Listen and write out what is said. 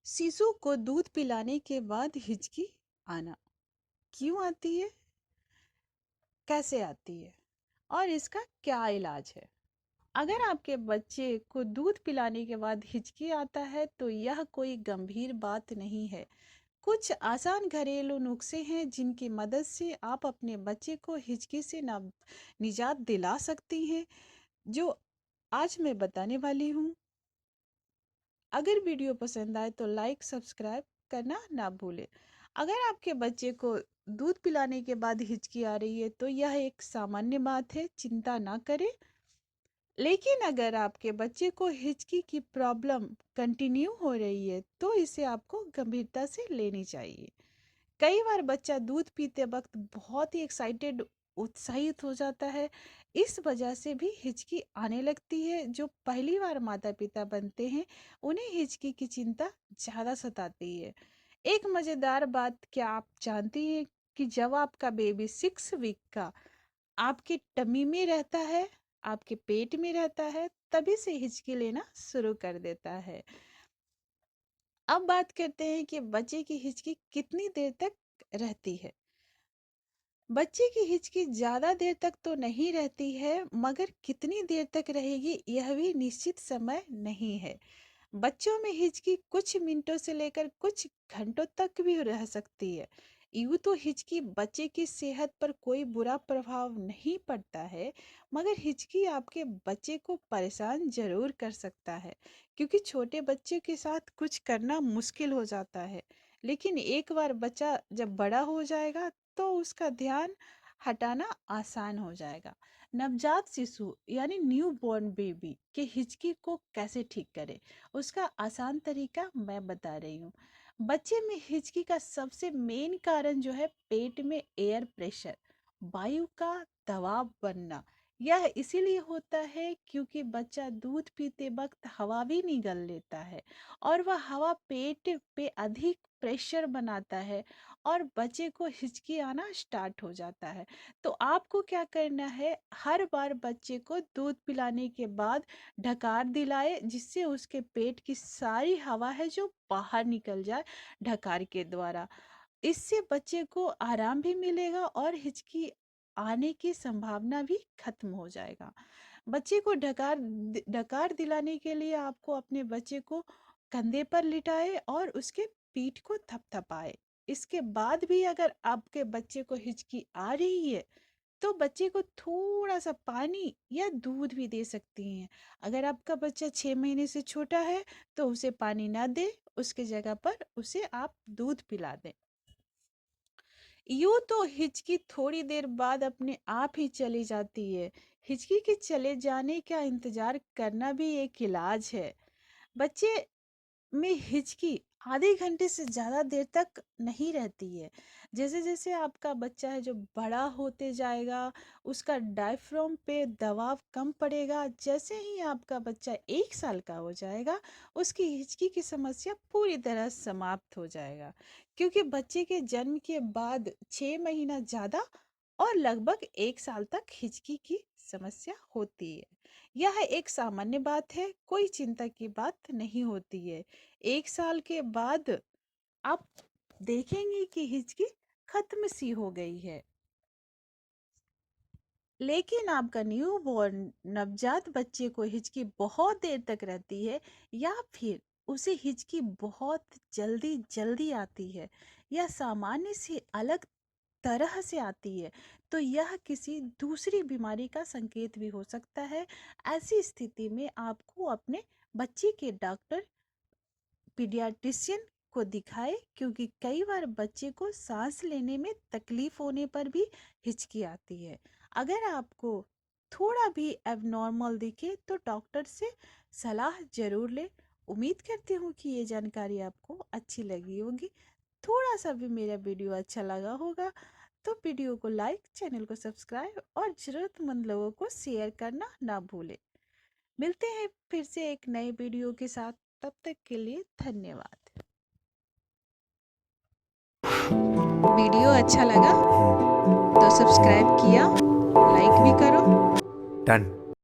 शिशु को दूध पिलाने के बाद हिचकी आना क्यों आती है, कैसे आती है और इसका क्या इलाज है? अगर आपके बच्चे को दूध पिलाने के बाद हिचकी आता है तो यह कोई गंभीर बात नहीं है। कुछ आसान घरेलू नुस्खे हैं जिनकी मदद से आप अपने बच्चे को हिचकी से निजात दिला सकती हैं, जो आज मैं बताने वाली हूँ। अगर वीडियो पसंद आए तो लाइक सब्सक्राइब करना ना भूलें। अगर आपके बच्चे को दूध पिलाने के बाद हिचकी आ रही है तो यह एक सामान्य बात है, चिंता ना करें। लेकिन अगर आपके बच्चे को हिचकी की प्रॉब्लम कंटिन्यू हो रही है तो इसे आपको गंभीरता से लेनी चाहिए। कई बार बच्चा दूध पीते वक्त बहुत ही एक्साइटेड उत्साहित हो जाता है। इस वजह से भी हिचकी आने लगती है। जो पहली बार माता पिता बनते हैं उन्हें हिचकी की चिंता ज़्यादा सताती है। एक मज़ेदार बात, क्या आप जानती हैं कि जब आपका बेबी 6 वीक का आपके टमी में रहता है, आपके पेट में रहता है, तभी से हिचकी लेना शुरू कर देता है। अब बात करते हैं कि बच्चे की हिचकी कितनी देर तक रहती है। बच्चे की हिचकी ज़्यादा देर तक तो नहीं रहती है, मगर कितनी देर तक रहेगी यह भी निश्चित समय नहीं है। बच्चों में हिचकी कुछ मिनटों से लेकर कुछ घंटों तक भी रह सकती है। यूँ तो हिचकी बच्चे की सेहत पर कोई बुरा प्रभाव नहीं पड़ता है, मगर हिचकी आपके बच्चे को परेशान जरूर कर सकता है, क्योंकि छोटे बच्चे के साथ कुछ करना मुश्किल हो जाता है। लेकिन एक बार बच्चा जब बड़ा हो जाएगा तो उसका ध्यान हटाना आसान हो जाएगा। नवजात शिशु यानी न्यू बॉर्न बेबी के हिचकी को कैसे ठीक करें, उसका आसान तरीका मैं बता रही हूँ। बच्चे में हिचकी का सबसे मेन कारण जो है पेट में एयर प्रेशर, वायु का दबाव बनना। यह इसीलिए होता है क्योंकि बच्चा दूध पीते वक्त हवा भी निगल लेता है और वह हवा पेट पे अधिक प्रेशर बनाता है और बच्चे को हिचकी आना स्टार्ट हो जाता है। तो आपको क्या करना है, हर बार बच्चे को दूध पिलाने के बाद ढकार दिलाए, जिससे उसके पेट की सारी हवा है जो बाहर निकल जाए ढकार के द्वारा। इससे बच्चे को आराम भी मिलेगा और हिचकी आने की संभावना भी खत्म हो जाएगा। बच्चे को ढकार दिलाने के लिए आपको अपने बच्चे को कंधे पर लिटाए और उसके पीठ को थपथपाए। इसके बाद भी अगर आपके बच्चे को हिचकी आ रही है तो बच्चे को थोड़ा सा पानी या दूध भी दे सकती हैं। अगर आपका बच्चा 6 महीने से छोटा है तो उसे पानी ना दे, उसके जगह पर उसे आप दूध पिला दें। यूं तो हिचकी थोड़ी देर बाद अपने आप ही चली जाती है। हिचकी के चले जाने का इंतजार करना भी एक इलाज है। बच्चे में हिचकी आधे घंटे से ज़्यादा देर तक नहीं रहती है। जैसे जैसे आपका बच्चा है जो बड़ा होते जाएगा, उसका डायफ्राम पे दबाव कम पड़ेगा। जैसे ही आपका बच्चा 1 साल का हो जाएगा, उसकी हिचकी की समस्या पूरी तरह समाप्त हो जाएगा, क्योंकि बच्चे के जन्म के बाद 6 महीना ज़्यादा और लगभग 1 साल तक हिचकी की समस्या होती है। यह एक सामान्य बात है, कोई चिंता की बात नहीं होती है। 1 साल के बाद आप देखेंगे कि हिचकी खत्म सी हो गई है। लेकिन आपका न्यू बॉर्न नवजात बच्चे को हिचकी बहुत देर तक रहती है, या फिर उसे हिचकी बहुत जल्दी जल्दी आती है या सामान्य से अलग तरह से आती है, तो यह किसी दूसरी बीमारी का संकेत भी हो सकता है। ऐसी स्थिति में आपको अपने बच्चे के डॉक्टर, पीडियाट्रिशियन को दिखाए, क्योंकि कई बार बच्चे को सांस लेने में तकलीफ होने पर भी हिचकी आती है। अगर आपको थोड़ा भी एबनॉर्मल दिखे तो डॉक्टर से सलाह जरूर लें। उम्मीद करती हूँ कि ये जानकारी आपको अच्छी लगी होगी। थोड़ा सा भी मेरा वीडियो अच्छा लगा होगा तो वीडियो को लाइक, चैनल को सब्सक्राइब और ज़रूरतमंद लोगों को शेयर करना ना भूलें। मिलते हैं फिर से एक नए वीडियो के साथ, तब तक के लिए धन्यवाद। वीडियो अच्छा लगा तो सब्सक्राइब किया, लाइक भी करो। डन।